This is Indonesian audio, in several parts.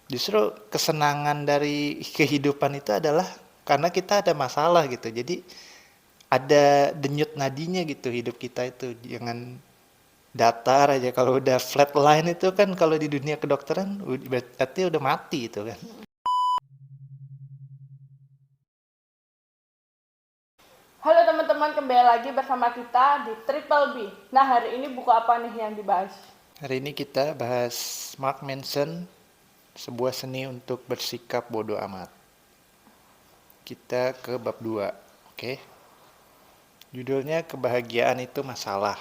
Justru kesenangan dari kehidupan itu adalah karena kita ada masalah gitu. Jadi ada denyut nadinya gitu hidup kita itu. Jangan datar aja. Kalau udah flat line itu kan kalau di dunia kedokteran berarti udah mati itu kan. Halo teman-teman, kembali lagi bersama kita di Triple B. Nah, hari ini buku apa nih yang dibahas? Hari ini kita bahas Mark Manson, sebuah seni untuk bersikap bodoh amat. Kita ke bab 2, oke? Judulnya kebahagiaan itu masalah.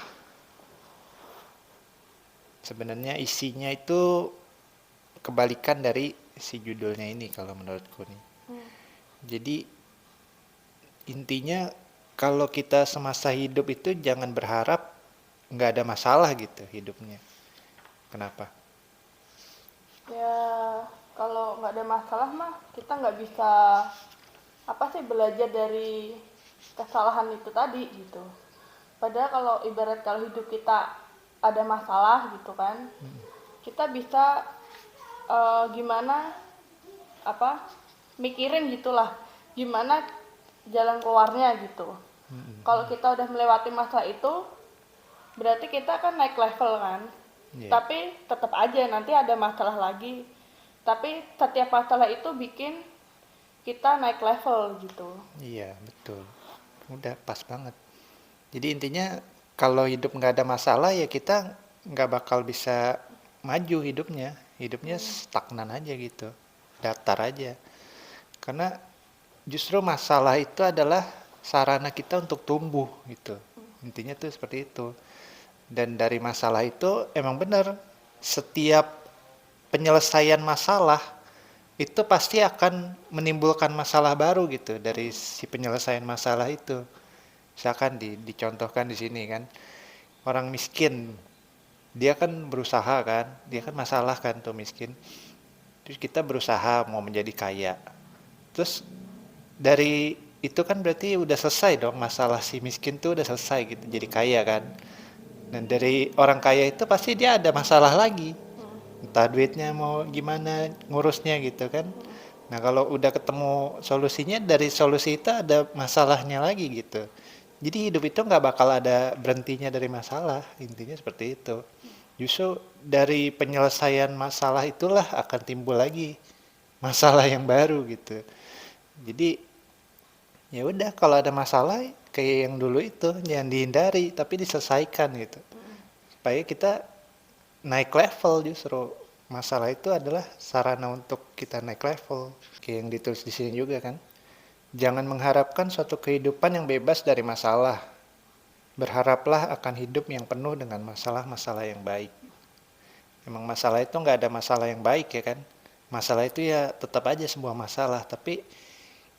Sebenarnya isinya itu kebalikan dari si judulnya ini kalau menurutku nih. Jadi intinya kalau kita semasa hidup itu jangan berharap nggak ada masalah gitu hidupnya. Kenapa? Ya, kalau nggak ada masalah mah kita nggak bisa belajar dari kesalahan itu tadi gitu. Padahal kalau hidup kita ada masalah gitu kan, kita bisa gimana apa mikirin gitulah, gimana jalan keluarnya gitu. Kalau kita udah melewati masalah itu, berarti kita kan naik level kan. Iya, Tapi tetap aja nanti ada masalah lagi. Tapi setiap masalah itu bikin kita naik level gitu. iya betul. Udah pas banget. Jadi intinya kalau hidup nggak ada masalah ya kita nggak bakal bisa maju hidupnya. Hidupnya stagnan aja gitu, datar aja. Karena justru masalah itu adalah sarana kita untuk tumbuh gitu. Intinya tuh seperti itu. Dan dari masalah itu emang benar setiap penyelesaian masalah itu pasti akan menimbulkan masalah baru gitu dari si penyelesaian masalah itu. Misalkan dicontohkan di sini kan, orang miskin, dia kan berusaha kan, dia kan masalah kan tuh miskin. Terus kita berusaha mau menjadi kaya. Terus dari itu kan berarti udah selesai dong masalah si miskin tuh udah selesai gitu jadi kaya kan. Dan dari orang kaya itu pasti dia ada masalah lagi. Entah duitnya mau gimana ngurusnya gitu kan. Nah kalau udah ketemu solusinya dari solusi itu ada masalahnya lagi gitu. Jadi hidup itu nggak bakal ada berhentinya dari masalah. Intinya seperti itu. Justru dari penyelesaian masalah itulah akan timbul lagi masalah yang baru gitu. Jadi ya udah kalau ada masalah kayak yang dulu itu jangan dihindari tapi diselesaikan gitu. Supaya kita naik level justru. Masalah itu adalah sarana untuk kita naik level. Kayak yang ditulis di sini juga kan. Jangan mengharapkan suatu kehidupan yang bebas dari masalah. Berharaplah akan hidup yang penuh dengan masalah-masalah yang baik. Emang masalah itu nggak ada masalah yang baik ya kan. Masalah itu ya tetap aja sebuah masalah. Tapi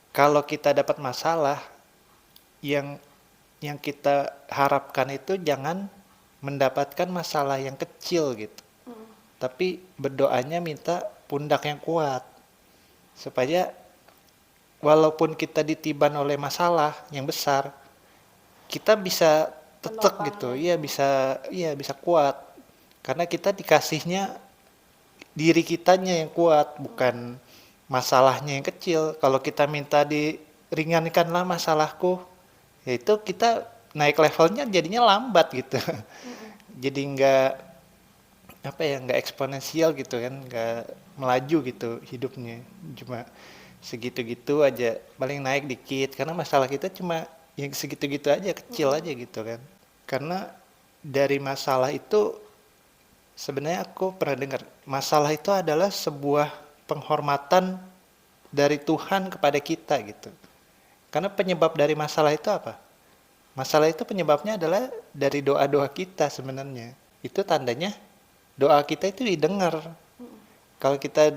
kalau kita dapat masalah, yang kita harapkan itu jangan mendapatkan masalah yang kecil gitu. Tapi berdoanya minta pundak yang kuat. Supaya walaupun kita ditiban oleh masalah yang besar, kita bisa tetap gitu. Menopangnya. Iya bisa kuat. Karena kita dikasihnya diri kitanya yang kuat, bukan masalahnya yang kecil. Kalau kita minta diringankanlah masalahku, yaitu kita naik levelnya jadinya lambat gitu. Jadi nggak eksponensial gitu kan, nggak melaju gitu hidupnya, cuma segitu-gitu aja, paling naik dikit karena masalah kita cuma yang segitu-gitu aja, kecil aja gitu kan. Karena dari masalah itu sebenarnya aku pernah dengar, masalah itu adalah sebuah penghormatan dari Tuhan kepada kita gitu. Karena penyebab dari masalah itu apa? Masalah itu penyebabnya adalah dari doa-doa kita sebenarnya. Itu tandanya doa kita itu didengar. Kalau kita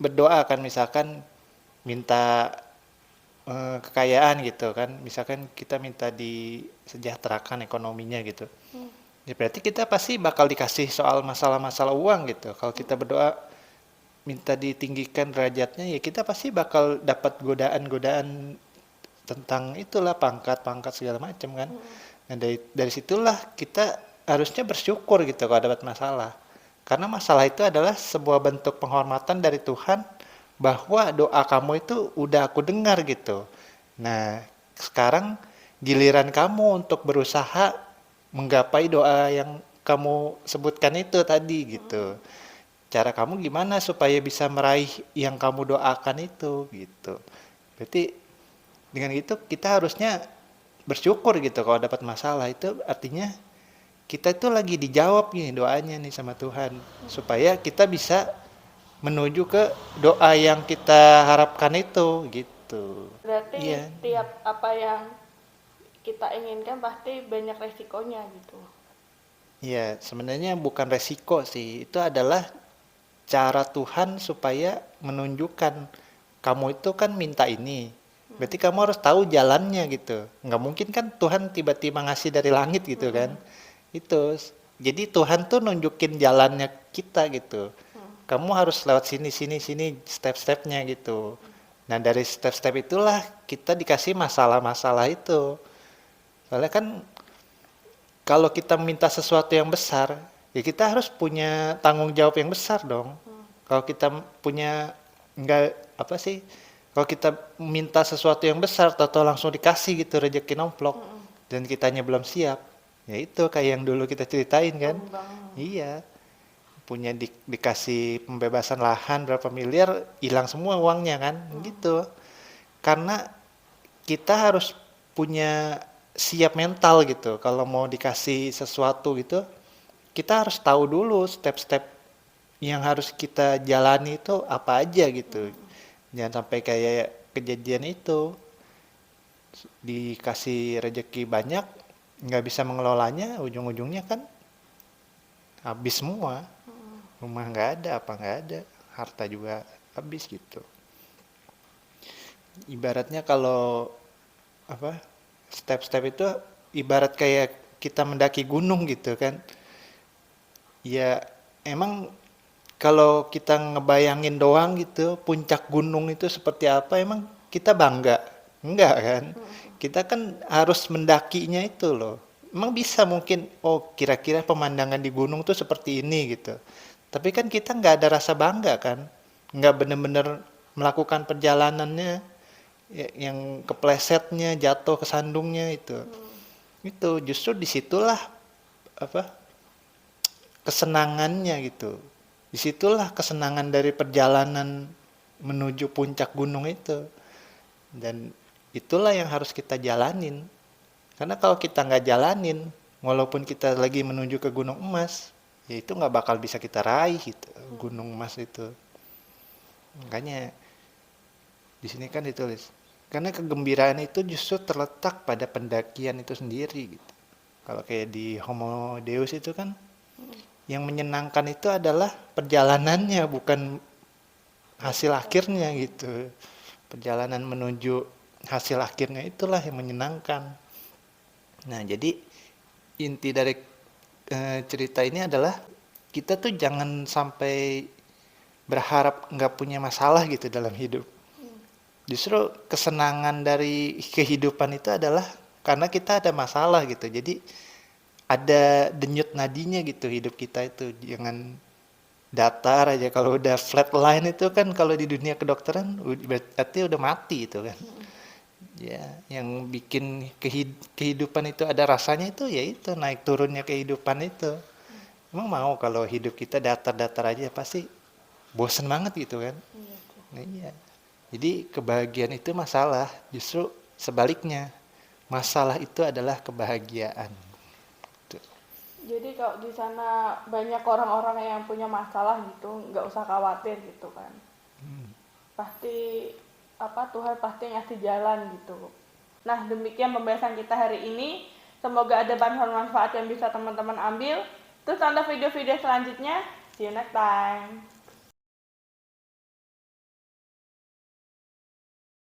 berdoa kan misalkan minta kekayaan gitu kan, misalkan kita minta disejahterakan ekonominya gitu. Ya berarti kita pasti bakal dikasih soal masalah-masalah uang gitu. Kalau kita berdoa minta ditinggikan derajatnya ya kita pasti bakal dapat godaan-godaan tentang itulah pangkat-pangkat segala macam kan. Nah dari situlah kita harusnya bersyukur gitu kalau dapat masalah. Karena masalah itu adalah sebuah bentuk penghormatan dari Tuhan bahwa doa kamu itu udah aku dengar gitu. Nah, sekarang giliran kamu untuk berusaha menggapai doa yang kamu sebutkan itu tadi gitu. Cara kamu gimana supaya bisa meraih yang kamu doakan itu gitu. Berarti dengan itu kita harusnya bersyukur gitu kalau dapat masalah, itu artinya kita itu lagi dijawab nih doanya nih sama Tuhan supaya kita bisa menuju ke doa yang kita harapkan itu gitu. Berarti Iya. tiap apa yang kita inginkan pasti banyak resikonya gitu. Iya, sebenarnya bukan resiko sih. Itu adalah cara Tuhan supaya menunjukkan kamu itu kan minta ini. Berarti kamu harus tahu jalannya gitu. Nggak mungkin kan Tuhan tiba-tiba ngasih dari langit gitu kan. Itu. Jadi Tuhan tuh nunjukin jalannya kita gitu. Kamu harus lewat sini, sini, sini, step-stepnya gitu. Nah dari step-step itulah kita dikasih masalah-masalah itu. Soalnya kan kalau kita minta sesuatu yang besar, ya kita harus punya tanggung jawab yang besar dong. Kalau kita punya enggak apa sih? Kalau kita minta sesuatu yang besar, atau langsung dikasih gitu rezeki nomplok, dan kitanya belum siap, ya itu kayak yang dulu kita ceritain kan? Tumbang. Iya, punya dikasih pembebasan lahan berapa miliar, hilang semua uangnya kan? Gitu. Karena kita harus punya siap mental gitu. Kalau mau dikasih sesuatu gitu, kita harus tahu dulu step-step yang harus kita jalani itu apa aja gitu. Jangan sampai kayak kejadian itu, dikasih rejeki banyak, nggak bisa mengelolanya, ujung-ujungnya kan habis semua. Rumah nggak ada, apa nggak ada, harta juga habis gitu. Ibaratnya kalau apa step-step itu ibarat kayak kita mendaki gunung gitu kan. Ya emang kalau kita ngebayangin doang gitu puncak gunung itu seperti apa, emang kita bangga? Enggak kan? Kita kan harus mendakinya itu loh. Emang bisa mungkin, oh kira-kira pemandangan di gunung tuh seperti ini gitu. Tapi kan kita nggak ada rasa bangga kan? Nggak bener-bener melakukan perjalanannya, yang keplesetnya, jatuh ke sandungnya itu. Itu justru disitulah apa kesenangannya gitu. Disitulah kesenangan dari perjalanan menuju puncak gunung itu. Dan itulah yang harus kita jalanin. Karena kalau kita nggak jalanin, walaupun kita lagi menuju ke gunung emas, ya itu nggak bakal bisa kita raih gitu, gunung emas itu. Makanya di sini kan ditulis, karena kegembiraan itu justru terletak pada pendakian itu sendiri gitu. Kalau kayak di Homo Deus itu kan yang menyenangkan itu adalah perjalanannya, bukan hasil akhirnya gitu. Perjalanan menuju hasil akhirnya itulah yang menyenangkan. Nah, jadi inti dari cerita ini adalah kita tuh jangan sampai berharap nggak punya masalah gitu dalam hidup. Justru kesenangan dari kehidupan itu adalah karena kita ada masalah gitu. Jadi ada denyut nadinya gitu hidup kita itu. Jangan datar aja. Kalau udah flat line itu kan kalau di dunia kedokteran berarti udah mati itu kan. Ya, yang bikin kehidupan itu ada rasanya itu ya itu naik turunnya kehidupan itu. Emang mau kalau hidup kita datar-datar aja pasti bosen banget gitu kan. Iya tuh. Nah, iya. Jadi kebahagiaan itu masalah, justru sebaliknya. Masalah itu adalah kebahagiaan. Tuh. Jadi kalau di sana banyak orang-orang yang punya masalah gitu, nggak usah khawatir gitu kan. Pasti apa Tuhan pasti ngasih jalan gitu. Nah demikian pembahasan kita hari ini. Semoga ada manfaat yang bisa teman-teman ambil. Terus tonton video-video selanjutnya. See you next time.